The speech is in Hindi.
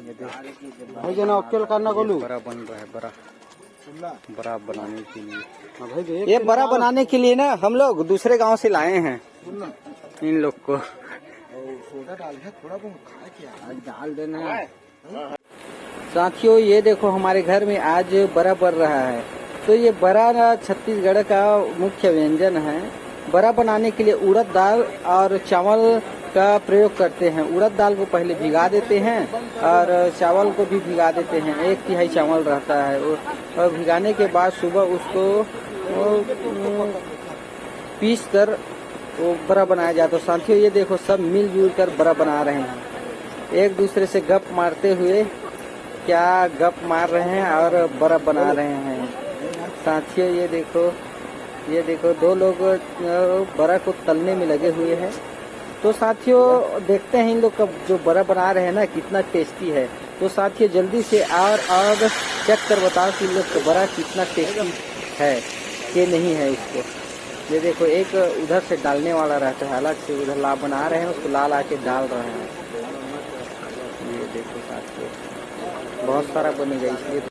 भाई जना अक्ल करना बोलू। बड़ा बन रहा है, बड़ा बनाने के लिए। भाई ये बड़ा बनाने के लिए ना हम लोग दूसरे गांव से लाए हैं इन लोग को। सोडा डाल है थोड़ा बहुत खा के डाल देना। साथियों ये देखो हमारे घर में आज बड़ा बन रहा है। तो ये बड़ा ना छत्तीसगढ़ का मुख्य व्यंजन है। बड़ा बनाने के लिए उड़द दाल और चावल का प्रयोग करते हैं। उड़द दाल को पहले भिगा देते हैं और चावल को भी भिगा देते हैं। 1/3 चावल रहता है और भिगाने के बाद सुबह उसको पीस कर वो बड़ा बनाया जाता है। साथियों ये देखो सब मिलजुल कर बड़ा बना रहे हैं, एक दूसरे से गप मारते हुए क्या गप मार रहे हैं और बड़ा बना रहे हैं। साथियों ये देखो दो लोग बड़ा को तलने में लगे हुए हैं। तो साथियों देखते हैं इन लोग का जो बड़ा बना रहे हैं ना कितना टेस्टी है। तो साथियों जल्दी से और चेक कर बताओ कि इन लोग का बड़ा कितना टेस्टी है कि नहीं है इसको। ये देखो एक उधर से डालने वाला रहता है, अलग से उधर ला बना रहे हैं, उसको ला के डाल रहे हैं। ये देखो साथियों बहुत सारा बनेगा इसलिए